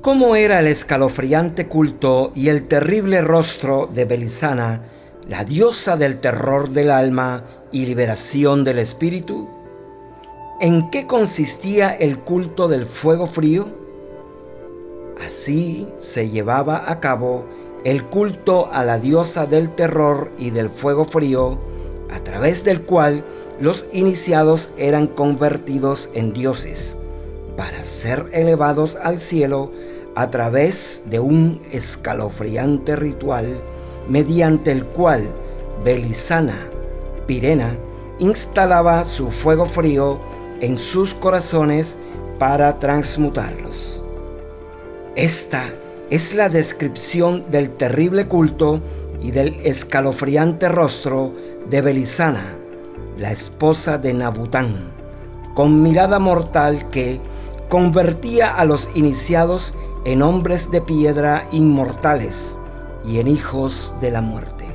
¿Cómo era el escalofriante culto y el terrible rostro de Belisana, la diosa del terror del alma y liberación del espíritu? ¿En qué consistía el culto del fuego frío? Así se llevaba a cabo el culto a la diosa del terror y del fuego frío, a través del cual los iniciados eran convertidos en dioses, para ser elevados al cielo a través de un escalofriante ritual mediante el cual Belisana, Pirena, instalaba su fuego frío en sus corazones para transmutarlos. Esta es la descripción del terrible culto y del escalofriante rostro de Belisana, la esposa de Nabután, con mirada mortal que convertía a los iniciados en hombres de piedra inmortales y en hijos de la muerte.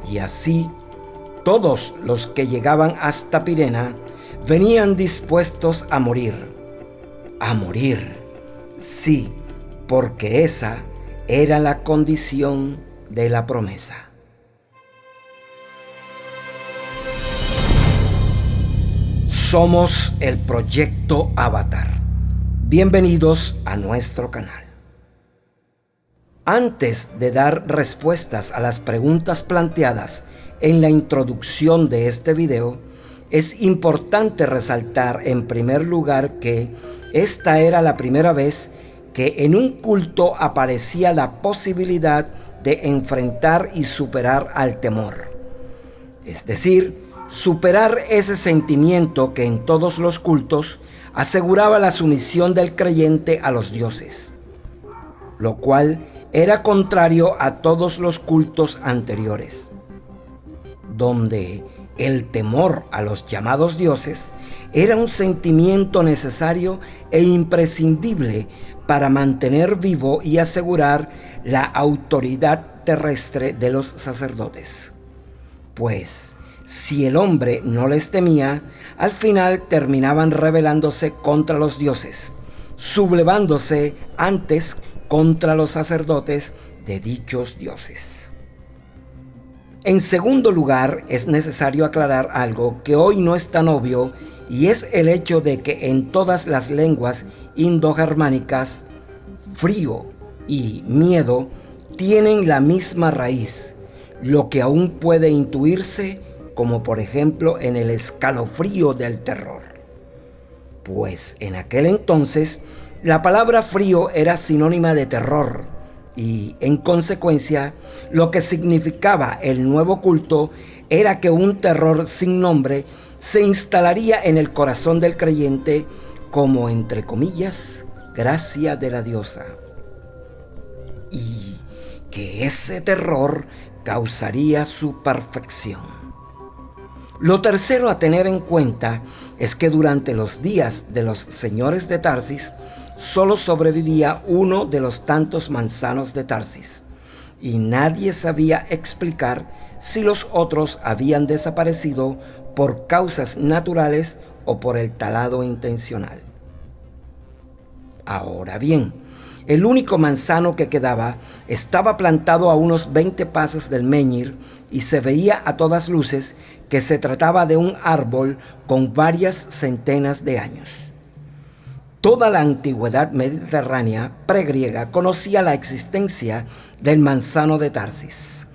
Y así, todos los que llegaban hasta Pirena venían dispuestos a morir. A morir, sí, porque esa era la condición de la promesa. Somos el Proyecto Avatar. Bienvenidos a nuestro canal. Antes de dar respuestas a las preguntas planteadas en la introducción de este video, es importante resaltar en primer lugar que esta era la primera vez que en un culto aparecía la posibilidad de enfrentar y superar al temor. Es decir, superar ese sentimiento que en todos los cultos aseguraba la sumisión del creyente a los dioses, lo cual era contrario a todos los cultos anteriores, donde el temor a los llamados dioses era un sentimiento necesario e imprescindible para mantener vivo y asegurar la autoridad terrestre de los sacerdotes. Pues, si el hombre no les temía, al final terminaban rebelándose contra los dioses, sublevándose antes contra los sacerdotes de dichos dioses. En segundo lugar, es necesario aclarar algo que hoy no es tan obvio, y es el hecho de que en todas las lenguas indogermánicas, frío y miedo tienen la misma raíz, lo que aún puede intuirse, como por ejemplo en el escalofrío del terror. Pues en aquel entonces la palabra frío era sinónima de terror y en consecuencia lo que significaba el nuevo culto era que un terror sin nombre se instalaría en el corazón del creyente como, entre comillas, gracia de la diosa, y que ese terror causaría su perfección. Lo tercero a tener en cuenta es que durante los días de los señores de Tarsis solo sobrevivía uno de los tantos manzanos de Tarsis, y nadie sabía explicar si los otros habían desaparecido por causas naturales o por el talado intencional. Ahora bien, el único manzano que quedaba estaba plantado a unos 20 pasos del Menhir y se veía a todas luces que se trataba de un árbol con varias centenas de años. Toda la antigüedad mediterránea pregriega conocía la existencia del manzano de Tarsis,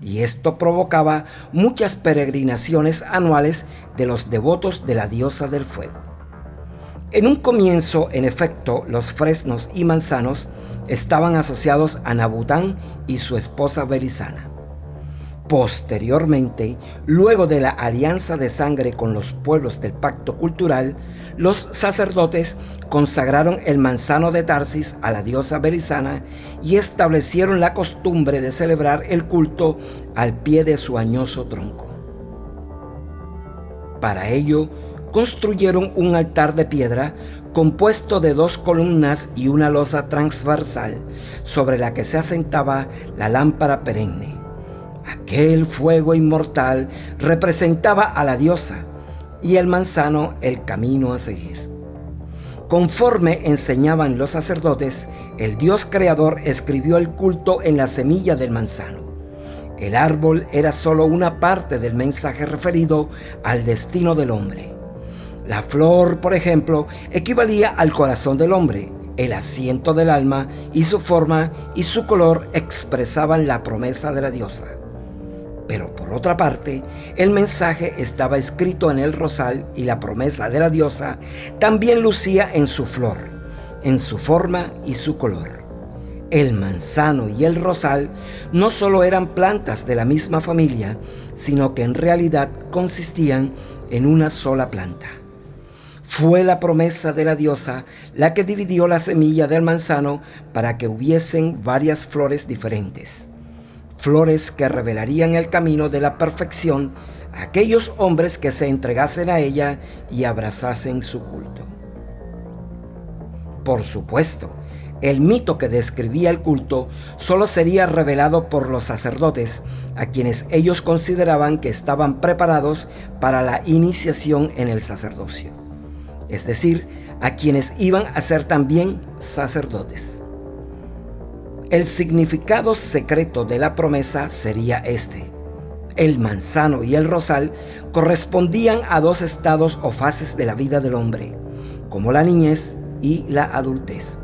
y esto provocaba muchas peregrinaciones anuales de los devotos de la diosa del fuego. En un comienzo, en efecto, los fresnos y manzanos estaban asociados a Nabután y su esposa Belisana. Posteriormente, luego de la alianza de sangre con los pueblos del pacto cultural, los sacerdotes consagraron el manzano de Tarsis a la diosa Belisana y establecieron la costumbre de celebrar el culto al pie de su añoso tronco. Para ello, construyeron un altar de piedra compuesto de 2 columnas y una losa transversal sobre la que se asentaba la lámpara perenne. Aquel fuego inmortal representaba a la diosa y el manzano el camino a seguir. Conforme enseñaban los sacerdotes, el Dios creador escribió el culto en la semilla del manzano. El árbol era solo una parte del mensaje referido al destino del hombre. La flor, por ejemplo, equivalía al corazón del hombre. El asiento del alma y su forma y su color expresaban la promesa de la diosa. Pero por otra parte, el mensaje estaba escrito en el rosal y la promesa de la diosa también lucía en su flor, en su forma y su color. El manzano y el rosal no solo eran plantas de la misma familia, sino que en realidad consistían en una sola planta. Fue la promesa de la diosa la que dividió la semilla del manzano para que hubiesen varias flores diferentes. Flores que revelarían el camino de la perfección a aquellos hombres que se entregasen a ella y abrazasen su culto. Por supuesto, el mito que describía el culto solo sería revelado por los sacerdotes, a quienes ellos consideraban que estaban preparados para la iniciación en el sacerdocio, es decir, a quienes iban a ser también sacerdotes. El significado secreto de la promesa sería este. El manzano y el rosal correspondían a dos estados o fases de la vida del hombre, como la niñez y la adultez.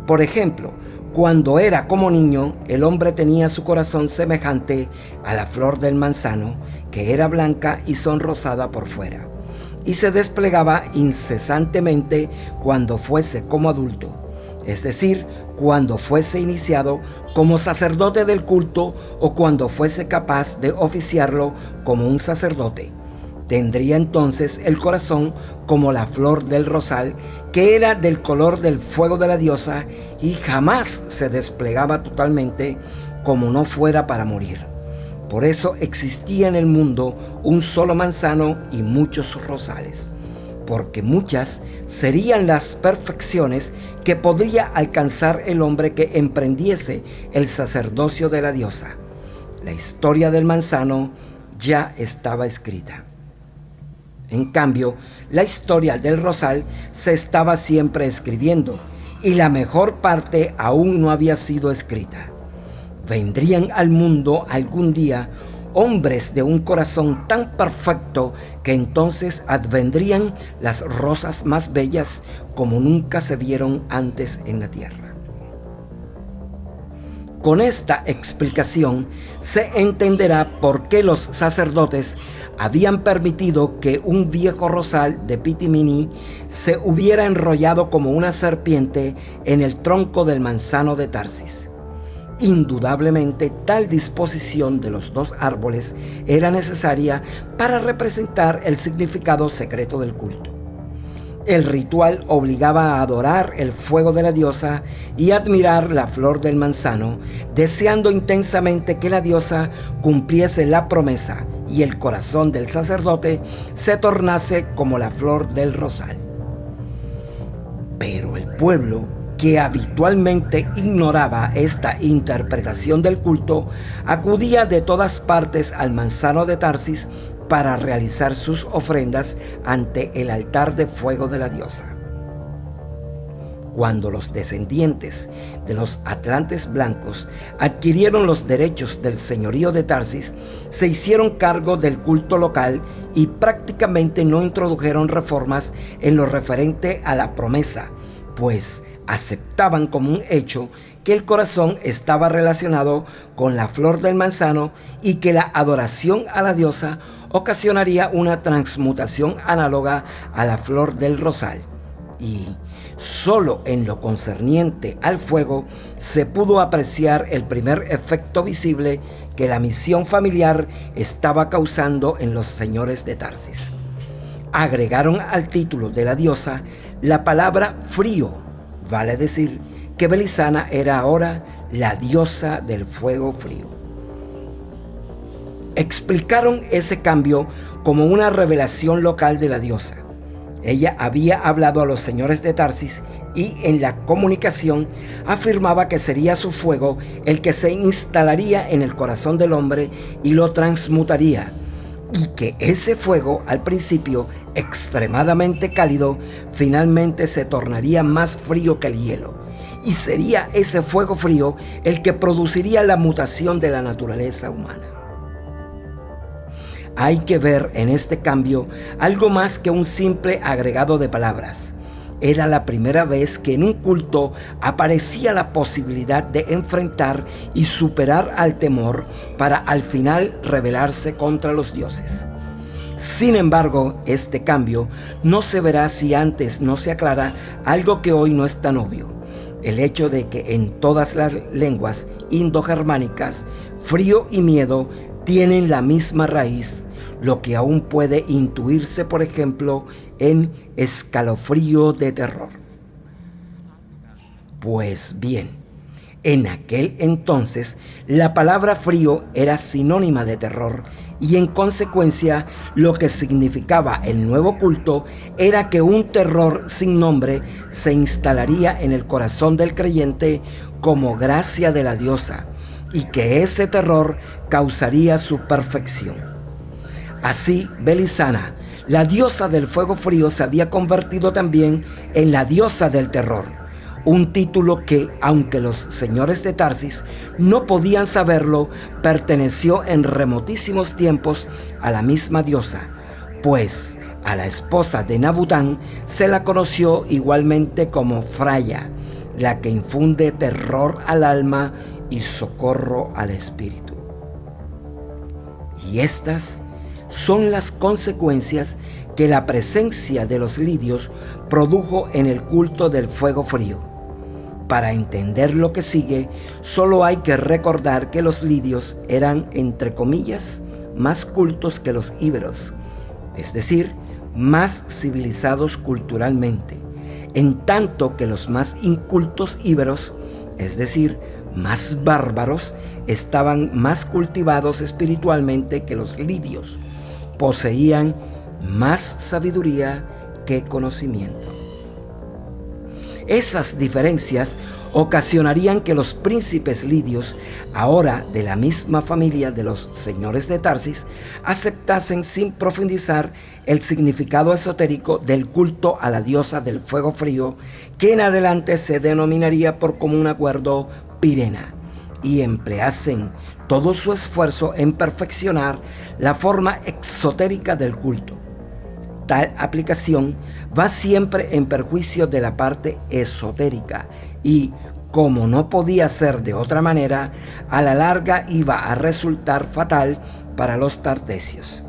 Por ejemplo, cuando era como niño, el hombre tenía su corazón semejante a la flor del manzano, que era blanca y sonrosada por fuera, y se desplegaba incesantemente cuando fuese como adulto, es decir, cuando fuese iniciado como sacerdote del culto o cuando fuese capaz de oficiarlo como un sacerdote. Tendría entonces el corazón como la flor del rosal, que era del color del fuego de la diosa y jamás se desplegaba totalmente como no fuera para morir. Por eso existía en el mundo un solo manzano y muchos rosales, porque muchas serían las perfecciones que podría alcanzar el hombre que emprendiese el sacerdocio de la diosa. La historia del manzano ya estaba escrita. En cambio, la historia del rosal se estaba siempre escribiendo y la mejor parte aún no había sido escrita. Vendrían al mundo algún día hombres de un corazón tan perfecto que entonces advendrían las rosas más bellas como nunca se vieron antes en la tierra. Con esta explicación se entenderá por qué los sacerdotes habían permitido que un viejo rosal de Pitimini se hubiera enrollado como una serpiente en el tronco del manzano de Tarsis. Indudablemente, tal disposición de los dos árboles era necesaria para representar el significado secreto del culto. El ritual obligaba a adorar el fuego de la diosa y admirar la flor del manzano, deseando intensamente que la diosa cumpliese la promesa y el corazón del sacerdote se tornase como la flor del rosal. Pero el pueblo, que habitualmente ignoraba esta interpretación del culto, acudía de todas partes al manzano de Tarsis para realizar sus ofrendas ante el altar de fuego de la diosa. Cuando los descendientes de los atlantes blancos adquirieron los derechos del señorío de Tarsis, se hicieron cargo del culto local y prácticamente no introdujeron reformas en lo referente a la promesa, pues aceptaban como un hecho que el corazón estaba relacionado con la flor del manzano y que la adoración a la diosa ocasionaría una transmutación análoga a la flor del rosal. Y solo en lo concerniente al fuego se pudo apreciar el primer efecto visible que la misión familiar estaba causando en los señores de Tarsis. Agregaron al título de la diosa la palabra frío, vale decir que Belisana era ahora la diosa del fuego frío. Explicaron ese cambio como una revelación local de la diosa. Ella había hablado a los señores de Tarsis y en la comunicación afirmaba que sería su fuego el que se instalaría en el corazón del hombre y lo transmutaría, y que ese fuego al principio extremadamente cálido, finalmente se tornaría más frío que el hielo. Y sería ese fuego frío el que produciría la mutación de la naturaleza humana. Hay que ver en este cambio algo más que un simple agregado de palabras. Era la primera vez que en un culto aparecía la posibilidad de enfrentar y superar al temor para al final rebelarse contra los dioses. Sin embargo, este cambio no se verá si antes no se aclara algo que hoy no es tan obvio: el hecho de que en todas las lenguas indogermánicas, frío y miedo tienen la misma raíz, lo que aún puede intuirse, por ejemplo, en escalofrío de terror. Pues bien, en aquel entonces la palabra frío era sinónima de terror, y en consecuencia lo que significaba el nuevo culto era que un terror sin nombre se instalaría en el corazón del creyente como gracia de la diosa, y que ese terror causaría su perfección. Así, Belisana, la diosa del fuego frío, se había convertido también en la diosa del terror, un título que, aunque los señores de Tarsis no podían saberlo, perteneció en remotísimos tiempos a la misma diosa, pues a la esposa de Nabután se la conoció igualmente como Fraya, la que infunde terror al alma y socorro al espíritu. Y estas son las consecuencias que la presencia de los lidios produjo en el culto del fuego frío. Para entender lo que sigue, solo hay que recordar que los lidios eran, entre comillas, más cultos que los íberos, es decir, más civilizados culturalmente, en tanto que los más incultos íberos, es decir, más bárbaros, estaban más cultivados espiritualmente que los lidios. Poseían más sabiduría que conocimiento. Esas diferencias ocasionarían que los príncipes lidios, ahora de la misma familia de los señores de Tarsis, aceptasen sin profundizar el significado esotérico del culto a la diosa del fuego frío, que en adelante se denominaría por común acuerdo Pirena, y empleasen todo su esfuerzo en perfeccionar la forma exotérica del culto. Tal aplicación va siempre en perjuicio de la parte esotérica y, como no podía ser de otra manera, a la larga iba a resultar fatal para los tartesios.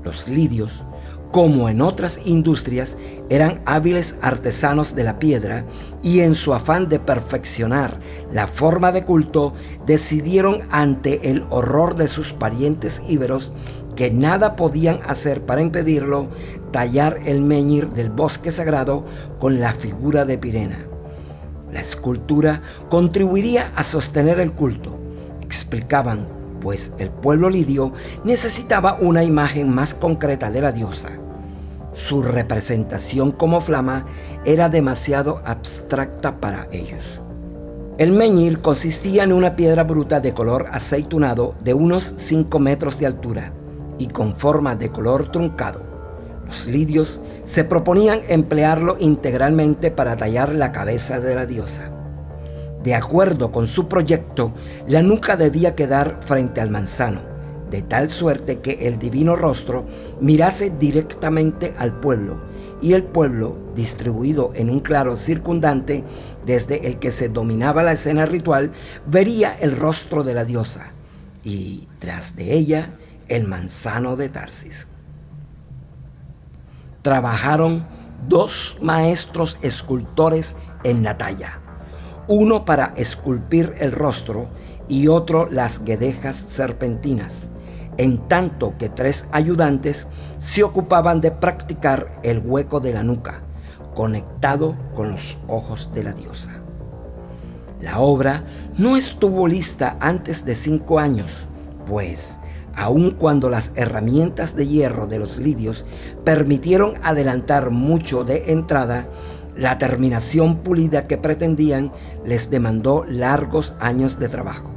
Los lidios, como en otras industrias, eran hábiles artesanos de la piedra, y en su afán de perfeccionar la forma de culto, decidieron, ante el horror de sus parientes íberos, que nada podían hacer para impedirlo, tallar el menhir del bosque sagrado con la figura de Pirena. La escultura contribuiría a sostener el culto, explicaban, pues el pueblo lidio necesitaba una imagen más concreta de la diosa. Su representación como flama era demasiado abstracta para ellos. El menhir consistía en una piedra bruta de color aceitunado de unos 5 metros de altura y con forma de color truncado. Los lidios se proponían emplearlo integralmente para tallar la cabeza de la diosa. De acuerdo con su proyecto, la nuca debía quedar frente al manzano, de tal suerte que el divino rostro mirase directamente al pueblo, y el pueblo, distribuido en un claro circundante desde el que se dominaba la escena ritual, vería el rostro de la diosa, y tras de ella el manzano de Tarsis. Trabajaron 2 maestros escultores en la talla, uno para esculpir el rostro y otro las guedejas serpentinas, en tanto que 3 ayudantes se ocupaban de practicar el hueco de la nuca, conectado con los ojos de la diosa. La obra no estuvo lista antes de 5 años, pues aun cuando las herramientas de hierro de los lidios permitieron adelantar mucho de entrada, la terminación pulida que pretendían les demandó largos años de trabajo.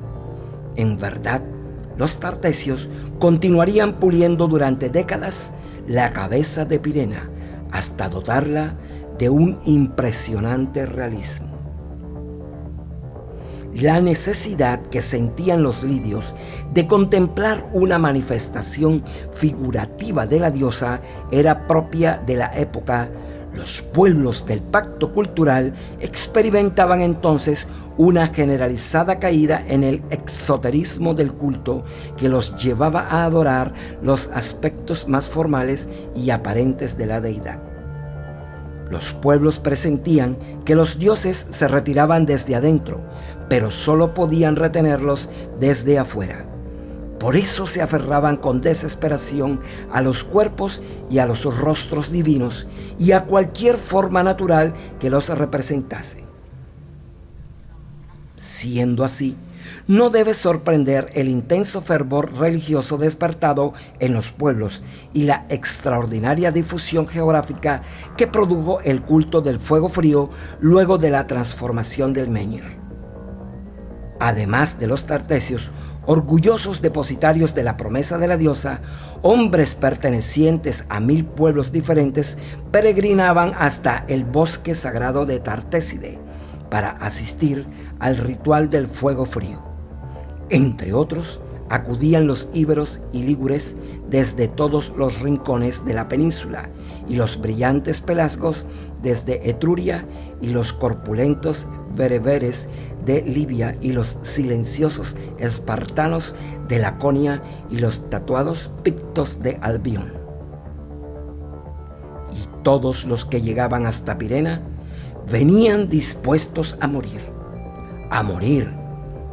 En verdad, los tartesios continuarían puliendo durante décadas la cabeza de Pirena hasta dotarla de un impresionante realismo. La necesidad que sentían los lidios de contemplar una manifestación figurativa de la diosa era propia de la época. Los pueblos del pacto cultural experimentaban entonces una generalizada caída en el exoterismo del culto que los llevaba a adorar los aspectos más formales y aparentes de la deidad. Los pueblos presentían que los dioses se retiraban desde adentro, pero solo podían retenerlos desde afuera. Por eso se aferraban con desesperación a los cuerpos y a los rostros divinos y a cualquier forma natural que los representase. Siendo así, no debe sorprender el intenso fervor religioso despertado en los pueblos y la extraordinaria difusión geográfica que produjo el culto del fuego frío luego de la transformación del Menhir. Además de los tartesios, orgullosos depositarios de la promesa de la diosa, hombres pertenecientes a 1000 pueblos diferentes peregrinaban hasta el bosque sagrado de Tartéside para asistir al ritual del fuego frío. Entre otros, acudían los íberos y lígures desde todos los rincones de la península y los brillantes pelasgos desde Etruria y los corpulentos bereberes de Libia y los silenciosos espartanos de Laconia y los tatuados pictos de Albión. Y todos los que llegaban hasta Pirena venían dispuestos a morir. A morir,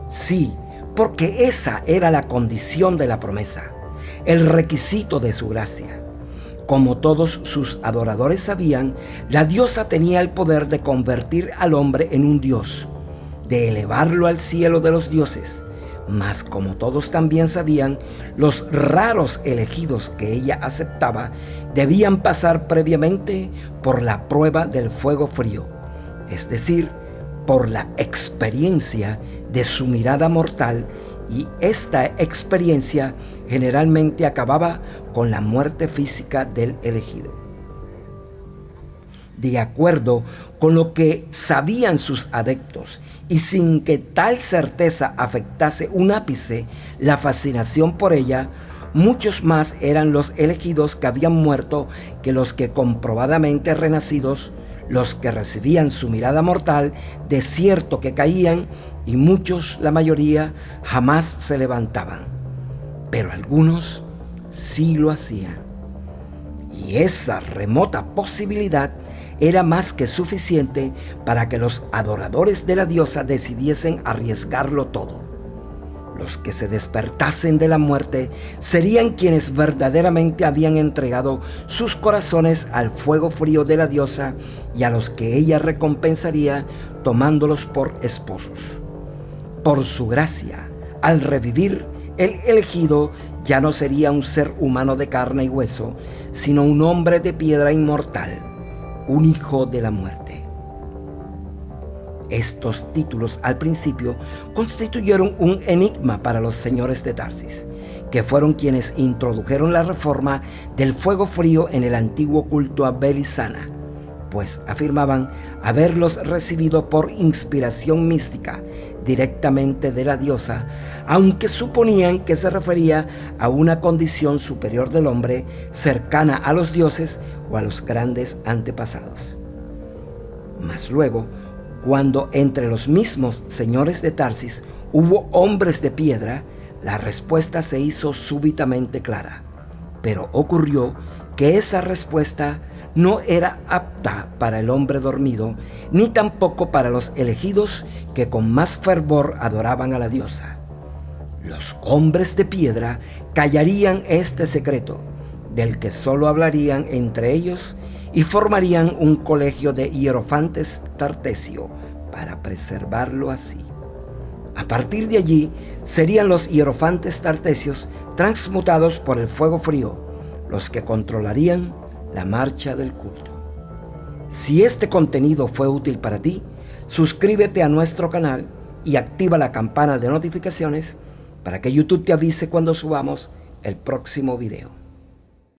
sí, porque esa era la condición de la promesa, el requisito de su gracia. Como todos sus adoradores sabían, la diosa tenía el poder de convertir al hombre en un dios, de elevarlo al cielo de los dioses. Mas como todos también sabían, los raros elegidos que ella aceptaba debían pasar previamente por la prueba del fuego frío, es decir, por la experiencia de su mirada mortal, y esta experiencia generalmente acababa con la muerte física del elegido. De acuerdo con lo que sabían sus adeptos y sin que tal certeza afectase un ápice la fascinación por ella, muchos más eran los elegidos que habían muerto que los que comprobadamente renacidos. Los que recibían su mirada mortal, de cierto que caían, y muchos, la mayoría, jamás se levantaban. Pero algunos sí lo hacían. Y esa remota posibilidad era más que suficiente para que los adoradores de la diosa decidiesen arriesgarlo todo. Los que se despertasen de la muerte serían quienes verdaderamente habían entregado sus corazones al fuego frío de la diosa y a los que ella recompensaría tomándolos por esposos. Por su gracia, al revivir, el elegido ya no sería un ser humano de carne y hueso, sino un hombre de piedra inmortal, un hijo de la muerte. Estos títulos al principio constituyeron un enigma para los señores de Tarsis, que fueron quienes introdujeron la reforma del fuego frío en el antiguo culto a Belisana, pues afirmaban haberlos recibido por inspiración mística directamente de la diosa, aunque suponían que se refería a una condición superior del hombre, cercana a los dioses o a los grandes antepasados. Mas luego, cuando entre los mismos señores de Tarsis hubo hombres de piedra, la respuesta se hizo súbitamente clara. Pero ocurrió que esa respuesta no era apta para el hombre dormido, ni tampoco para los elegidos que con más fervor adoraban a la diosa. Los hombres de piedra callarían este secreto, del que solo hablarían entre ellos, y formarían un colegio de hierofantes tartesio para preservarlo así. A partir de allí serían los hierofantes tartesios transmutados por el fuego frío, los que controlarían la marcha del culto. Si este contenido fue útil para ti, suscríbete a nuestro canal y activa la campana de notificaciones para que YouTube te avise cuando subamos el próximo video.